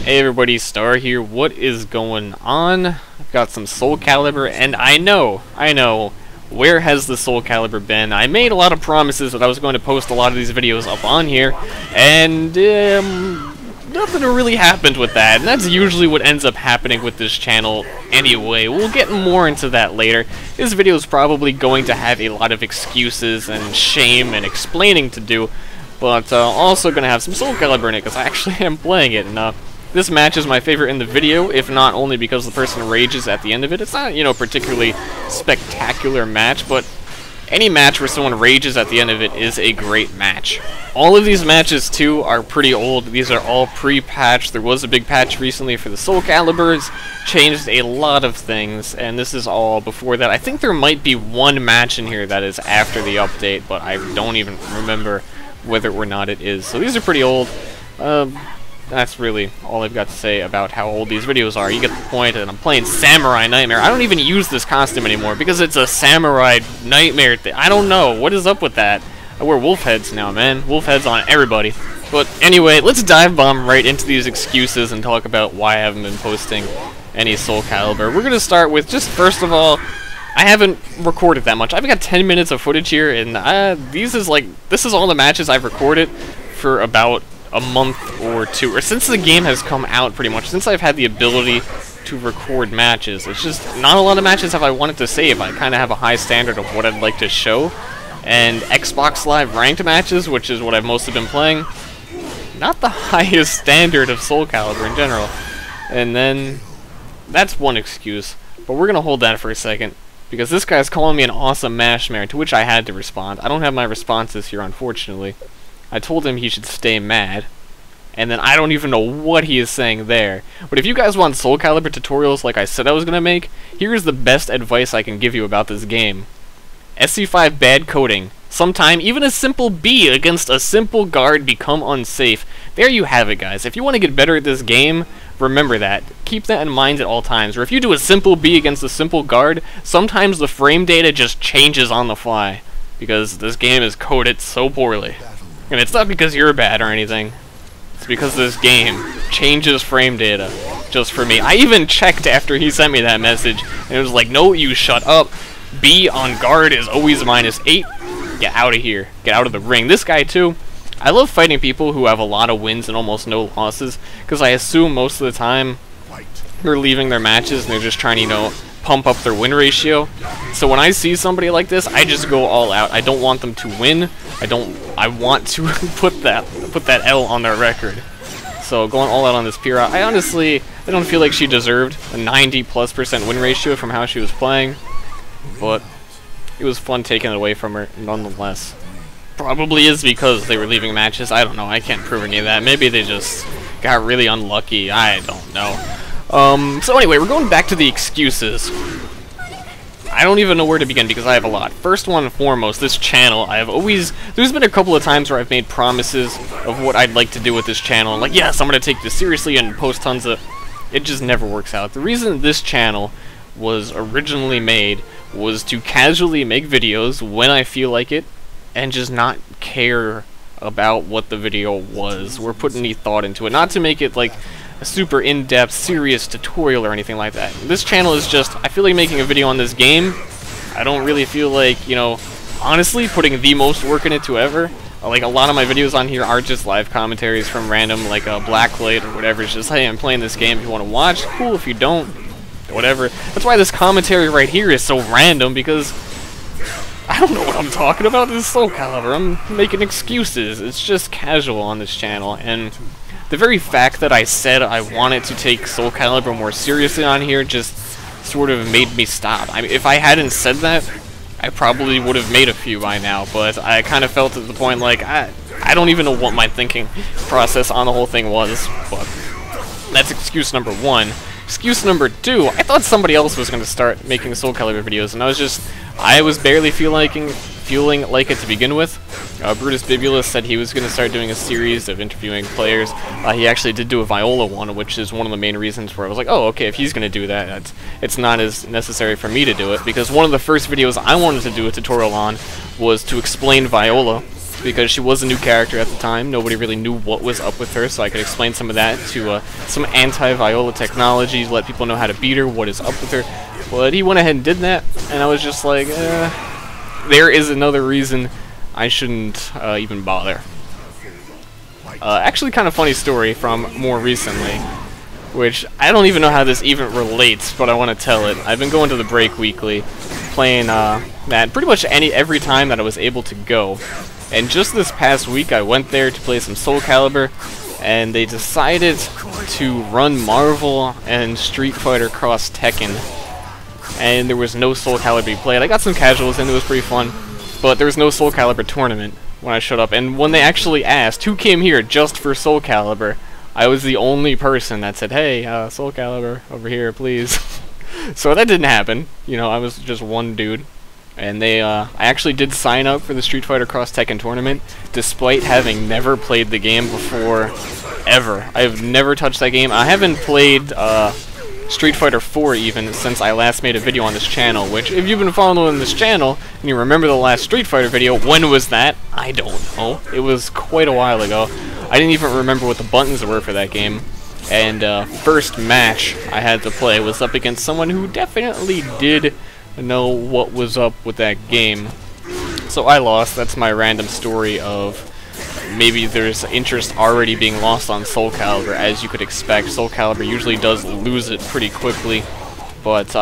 Hey everybody, Star here. What is going on? I've got some Soul Calibur, and I know, where has the Soul Calibur been? I made a lot of promises that I was going to post a lot of these videos up on here, and nothing really happened with that, and that's usually what ends up happening with this channel anyway. We'll get more into that later. This video is probably going to have a lot of excuses and shame and explaining to do, but also going to have some Soul Calibur in it, because I actually am playing it, and this match is my favorite in the video, if not only because the person rages at the end of it. It's not, particularly spectacular match, but any match where someone rages at the end of it is a great match. All of these matches, too, are pretty old. These are all pre-patched. There was a big patch recently for the Soul Caliburs, changed a lot of things, and this is all before that. I think there might be one match in here that is after the update, but I don't even remember whether or not it is. So these are pretty old. That's really all I've got to say about how old these videos are. You get the point, and I'm playing Samurai Nightmare. I don't even use this costume anymore because it's a Samurai Nightmare thing. I don't know. What is up with that? I wear wolf heads now, man. Wolf heads on everybody. But anyway, let's dive bomb right into these excuses and talk about why I haven't been posting any Soul Calibur. We're going to start with, just first of all, I haven't recorded that much. I've got 10 minutes of footage here, and this is all the matches I've recorded for about a month or two, or since the game has come out, pretty much, since I've had the ability to record matches. It's just not a lot of matches have I wanted to save. I kind of have a high standard of what I'd like to show, and Xbox Live ranked matches, which is what I've mostly been playing, not the highest standard of Soul Calibur in general. And then, that's one excuse, but we're going to hold that for a second, because this guy's calling me an awesome mashmare, to which I had to respond. I don't have my responses here, unfortunately. I told him he should stay mad, and then I don't even know what he is saying there. But if you guys want Soul Calibur tutorials like I said I was going to make, here's the best advice I can give you about this game. SC5 bad coding. Sometime even a simple B against a simple guard become unsafe. There you have it, guys. If you want to get better at this game, remember that. Keep that in mind at all times. Or if you do a simple B against a simple guard, sometimes the frame data just changes on the fly, because this game is coded so poorly. And it's not because you're bad or anything. It's because this game changes frame data just for me. I even checked after he sent me that message, and it was like, no, you shut up. B on guard is always -8. Get out of here. Get out of the ring. This guy, too. I love fighting people who have a lot of wins and almost no losses, because I assume most of the time they're leaving their matches and they're just trying to, pump up their win ratio. So when I see somebody like this, I just go all out. I don't want them to win. I want to put that L on their record. So going all out on this Pyrrha, I don't feel like she deserved a 90+% win ratio from how she was playing, but it was fun taking it away from her nonetheless. Probably is because they were leaving matches. I don't know. I can't prove any of that. Maybe they just got really unlucky. I don't know. So anyway, we're going back to the excuses. I don't even know where to begin because I have a lot. First one and foremost, this channel, there's been a couple of times where I've made promises of what I'd like to do with this channel. Like, yes, I'm going to take this seriously and post tons of... It just never works out. The reason this channel was originally made was to casually make videos when I feel like it, and just not care about what the video was, or put any thought into it. Not to make it, like, a super in-depth, serious tutorial or anything like that. This channel is just, I feel like making a video on this game. I don't really feel like, honestly, putting the most work in it to ever. Like, a lot of my videos on here are just live commentaries from random, like, Blacklight or whatever. It's just, hey, I'm playing this game. If you want to watch, cool. If you don't, whatever. That's why this commentary right here is so random, because I don't know what I'm talking about. This is Soul Calibur. I'm making excuses. It's just casual on this channel, and the very fact that I said I wanted to take Soul Calibur more seriously on here just sort of made me stop. I mean, if I hadn't said that, I probably would have made a few by now, but I kind of felt at the point like, I don't even know what my thinking process on the whole thing was, but that's excuse number one. Excuse number two, I thought somebody else was going to start making Soul Calibur videos, and I was barely feeling like it to begin with. Brutus Bibulus said he was going to start doing a series of interviewing players. He actually did do a Viola one, which is one of the main reasons where I was like, oh, okay, if he's going to do that, it's not as necessary for me to do it, because one of the first videos I wanted to do a tutorial on was to explain Viola, because she was a new character at the time. Nobody really knew what was up with her, so I could explain some of that to some anti-Viola technology, let people know how to beat her, what is up with her. But he went ahead and did that, and I was just like, there is another reason I shouldn't even bother. Actually, kind of funny story from more recently, which I don't even know how this even relates, but I want to tell it. I've been going to the break weekly, playing that pretty much every time that I was able to go. And just this past week, I went there to play some Soul Calibur, and they decided to run Marvel and Street Fighter Cross Tekken. And there was no Soul Calibur to be played. I got some casuals in, it was pretty fun, but there was no Soul Calibur tournament when I showed up. And when they actually asked who came here just for Soul Calibur, I was the only person that said, hey, Soul Calibur, over here, please. So that didn't happen. You know, I was just one dude. And I actually did sign up for the Street Fighter Cross Tekken tournament, despite having never played the game before, ever. I have never touched that game. I haven't played Street Fighter 4 even since I last made a video on this channel, which, if you've been following this channel, and you remember the last Street Fighter video, when was that? I don't know. It was quite a while ago. I didn't even remember what the buttons were for that game. And first match I had to play was up against someone who definitely did know what was up with that game. So I lost. That's my random story of maybe there's interest already being lost on Soul Calibur, as you could expect. Soul Calibur usually does lose it pretty quickly. But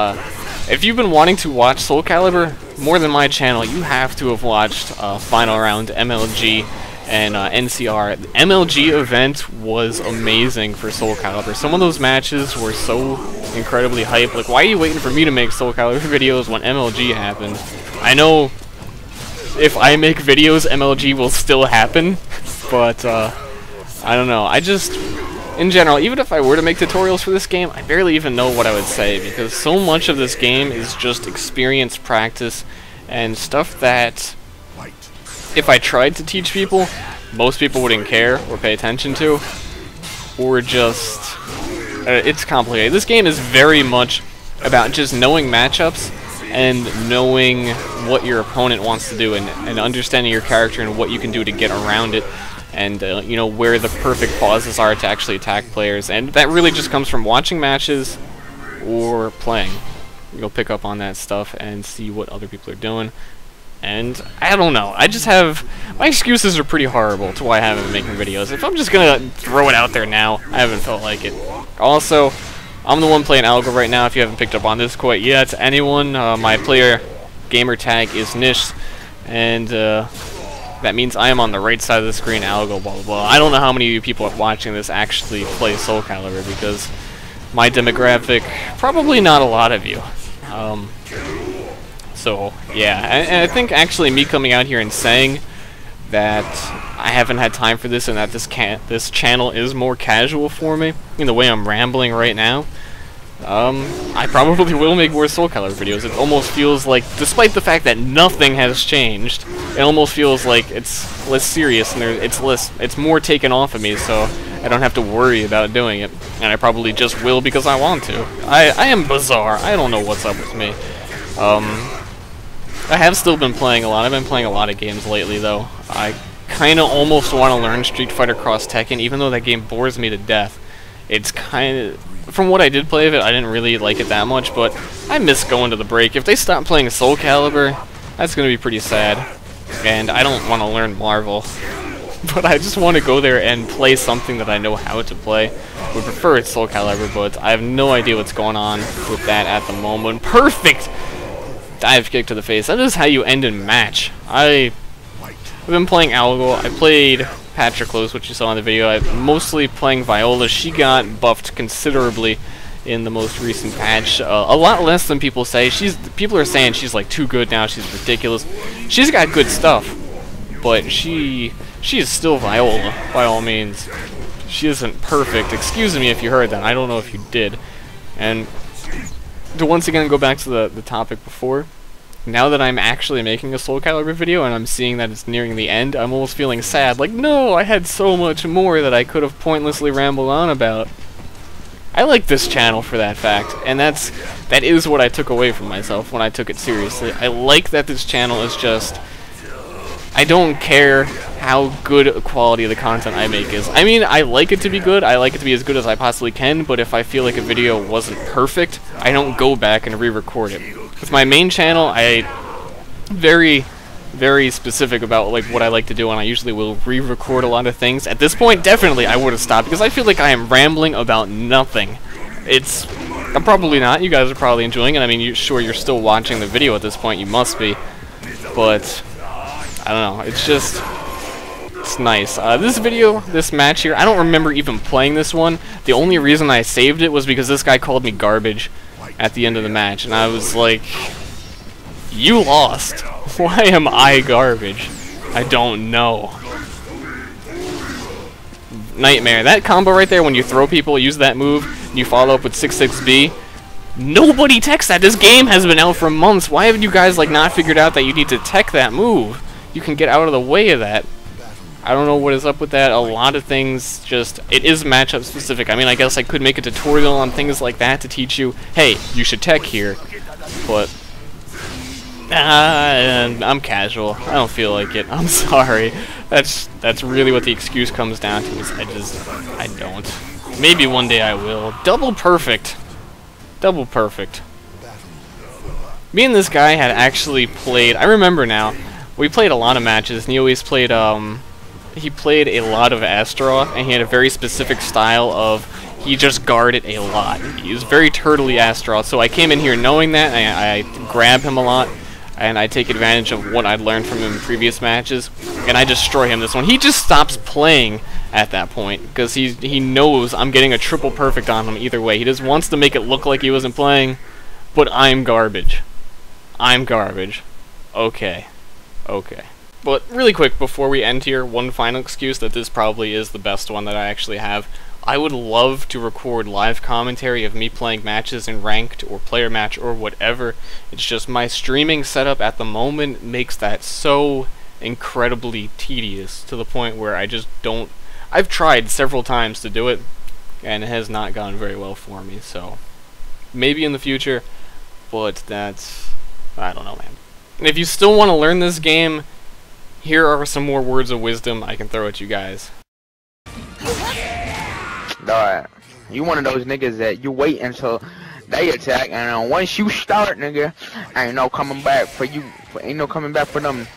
if you've been wanting to watch Soul Calibur more than my channel, you have to have watched Final Round, MLG, and NCR. The MLG event was amazing for Soul Calibur. Some of those matches were so incredibly hype. Like, why are you waiting for me to make Soul Calibur videos when MLG happened? I know if I make videos, MLG will still happen, but I don't know. I just, in general, even if I were to make tutorials for this game, I barely even know what I would say, because so much of this game is just experience, practice, and stuff that if I tried to teach people, most people wouldn't care or pay attention to, or just, it's complicated. This game is very much about just knowing matchups and knowing what your opponent wants to do, and understanding your character and what you can do to get around it, and you know, where the perfect pauses are to actually attack players. And that really just comes from watching matches or playing. You'll pick up on that stuff and see what other people are doing. And I don't know, I just have, my excuses are pretty horrible to why I haven't been making videos. If I'm just gonna throw it out there now, I haven't felt like it. Also, I'm the one playing Algo right now, if you haven't picked up on this quite yet. Anyone, my player gamer tag is Nish, and that means I am on the right side of the screen, Algo, blah blah blah. I don't know how many of you people watching this actually play Soul Calibur, because my demographic, probably not a lot of you. So, yeah, and I think actually me coming out here and saying that I haven't had time for this and that this channel is more casual for me, in the way I'm rambling right now, I probably will make more Soul Calibur videos. It almost feels like, despite the fact that nothing has changed, it almost feels like it's less serious and it's more taken off of me, so I don't have to worry about doing it. And I probably just will because I want to. I am bizarre. I don't know what's up with me. I have still been playing a lot. I've been playing a lot of games lately, though. I kind of almost want to learn Street Fighter Cross Tekken, even though that game bores me to death. It's kind of, from what I did play of it, I didn't really like it that much, but I miss going to the break. If they stop playing Soul Calibur, that's going to be pretty sad. And I don't want to learn Marvel. But I just want to go there and play something that I know how to play. Would prefer it's Soul Calibur, but I have no idea what's going on with that at the moment. Perfect! Dive kick to the face. That is how you end a match. I've been playing Algo. I played Patroclus, which you saw in the video. I'm mostly playing Viola. She got buffed considerably in the most recent patch. A lot less than people say. People are saying she's like too good now. She's ridiculous. She's got good stuff, but she is still Viola by all means. She isn't perfect. Excuse me if you heard that. I don't know if you did. And to once again go back to the topic before, now that I'm actually making a Soul Calibur video and I'm seeing that it's nearing the end, I'm almost feeling sad. Like, no, I had so much more that I could have pointlessly rambled on about. I like this channel for that fact, and that is what I took away from myself when I took it seriously. I like that this channel is just I don't care how good a quality of the content I make is. I mean, I like it to be good, I like it to be as good as I possibly can, but if I feel like a video wasn't perfect, I don't go back and re-record it. With my main channel, I very specific about like what I like to do, and I usually will re-record a lot of things. At this point, definitely I would have stopped, because I feel like I am rambling about nothing. I'm probably not, you guys are probably enjoying it. I mean, sure, you're still watching the video at this point, you must be, but I don't know, it's nice. This match here, I don't remember even playing this one. The only reason I saved it was because this guy called me garbage at the end of the match, and I was like, you lost. Why am I garbage? I don't know. Nightmare. That combo right there, when you throw people, use that move, and you follow up with 6-6B. Nobody techs that. This game has been out for months. Why haven't you guys like not figured out that you need to tech that move? You can get out of the way of that. I don't know what is up with that. A lot of things just, it is matchup specific. I mean, I guess I could make a tutorial on things like that to teach you, hey, you should tech here, but I'm casual. I don't feel like it. I'm sorry. That's really what the excuse comes down to, is I don't. Maybe one day I will. Double perfect. Double perfect. Me and this guy had actually played, I remember now, we played a lot of matches, and he always played, he played a lot of Astaroth, and he had a very specific style of, he just guarded a lot. He was very turtly Astaroth, so I came in here knowing that, and I grab him a lot, and I take advantage of what I'd learned from him in previous matches, and I destroy him this one. He just stops playing at that point, because he knows I'm getting a triple perfect on him either way. He just wants to make it look like he wasn't playing, but I'm garbage. I'm garbage. Okay. Okay. But really quick, before we end here, one final excuse that this probably is the best one that I actually have. I would love to record live commentary of me playing matches in ranked or player match or whatever. It's just my streaming setup at the moment makes that so incredibly tedious to the point where I just don't... I've tried several times to do it, and it has not gone very well for me, so maybe in the future, but that's... I don't know, man. And if you still want to learn this game, here are some more words of wisdom I can throw at you guys. Dog, you one of those niggas that you wait until they attack, and once you start, nigga, ain't no coming back for you. Ain't no coming back for them.